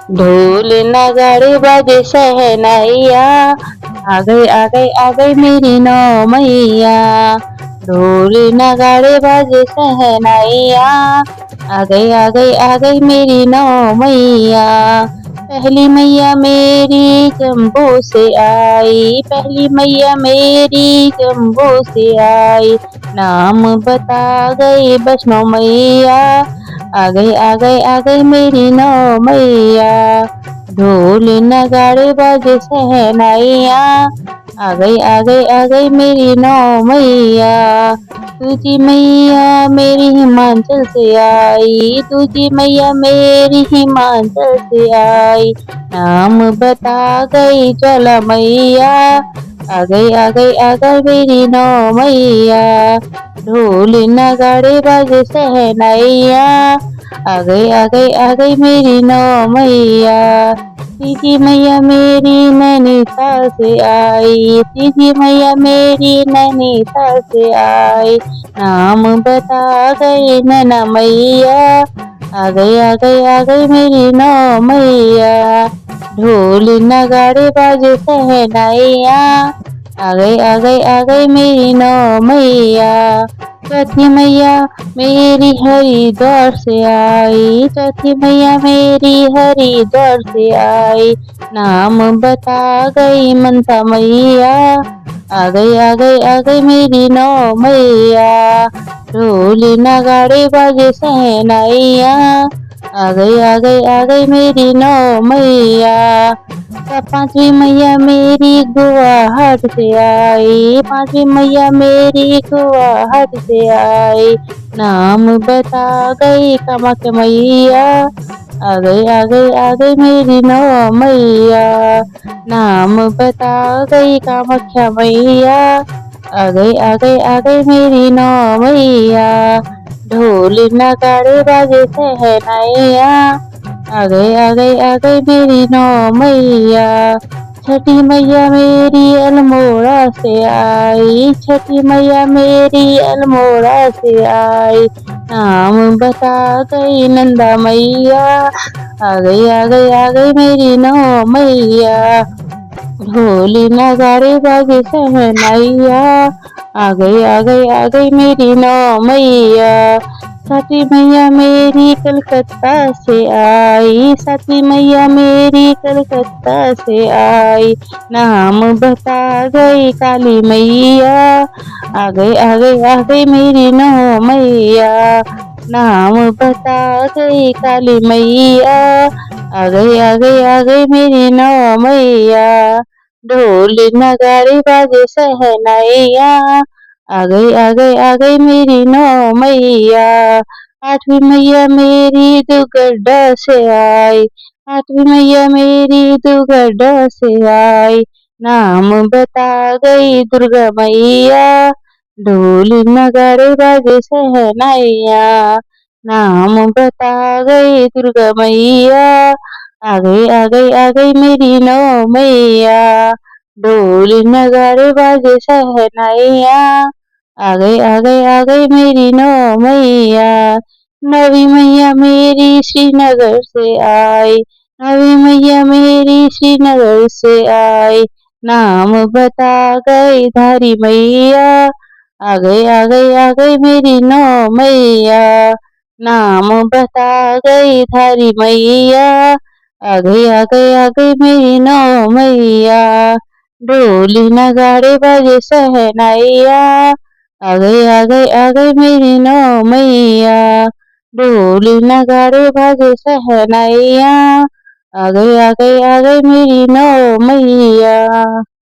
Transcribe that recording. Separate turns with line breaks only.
ढोल नगाड़े बाजे शहनाइया, आ गई मेरी नौ मैया। ढोल नगाड़े बाजे शहनाइया, आ गई मेरी नौ मैया। पहली मैया मेरी जम्बो से आई, पहली मैया मेरी जम्बो से आई। नाम बता गई वैष्णो मैया, आ गई मेरी नौ मैया। ढोल नगाड़े बाजे शहनाइया, आ गई मेरी नौ मैया। तुझी मैया मेरी हिमाचल से आई, तुझी मैया मेरी हिमाचल से आई। नाम बता गई ज्वाला मैया, आ गई मेरी नौ मैया। ढोल नगाड़े बाजे शहनाइया, आ गई मेरी नौ मैया। तीजी मैया मेरी नैनीताल से आई, तीजी मैया मेरी नैनीताल से आई। नाम बता गई नैना मैया, आ गई मेरी नौ मैया। ढोल नगाड़े बाजे शहनाइया, आ गई मेरी नौ मैया। चौथी मैया मेरी हरिद्वार से आई, चौथी मैया मेरी हरिद्वार से आई। नाम बता गई मनसा मैया, आ गई मेरी नौ मैया। ढोल नगाड़े बाजे शहनाइया, आ गई मेरी नौ मैया। पांचवी मैया मेरी गुवाहाट से आई, पांचवी मैया मेरी गुवाहाट से आई। नाम बता गई कामाख्या मैया, आ गई मेरी नौ मैया। नाम बता गई कामाख्या मैया, आ गई मेरी नौ मैया। ढोल नगाड़े बाजे शहनाइया, आ गई मेरी नौ मैया। छठी मैया मेरी अल्मोड़ा से आई, छठी मैया मेरी अल्मोड़ा से आई। नाम बता गई नंदा मैया, आ गई मेरी नौ मैया। ढोल नगाड़े बाजे शहनाइया, आ गई मेरी नौ मैया। सातवीं मैया मेरी कलकत्ता से आई, सातवीं मैया मेरी कलकत्ता से आई। नाम बता गई काली मैया, आ गई मेरी नौ मैया। नाम बता गई काली मैया, आ गई मेरी नौ मैया। ढोल नगाड़े बाजे शहनाइया, आ गई मेरी नौ मैया। आठवीं मैया मेरी दुगड्डा से आई, आठवीं मैया मेरी दुगड्डा से आई। नाम बता गई दुर्गा मैया, ढोल नगाड़े बाजे शहनाइया। नाम बता गई दुर्गा मैया, आ गई मेरी नौ मैया। ढोल नगाड़े बाजे शहनाइया, आ गई मेरी नौ मैया। नवी मैया मेरी श्रीनगर से आई, नवी मैया मेरी श्रीनगर से आई। नाम बता गई धारी मैया, आ गई मेरी नौ मैया। नाम बता गई धारी मैया, आ गई मेरी नौ मैया। ढोल नगाड़े बाजे शहनाइया, आ गई मेरी नौ मैया। ढोल नगाड़े बाजे शहनाइया, आ गई मेरी नौ मैया।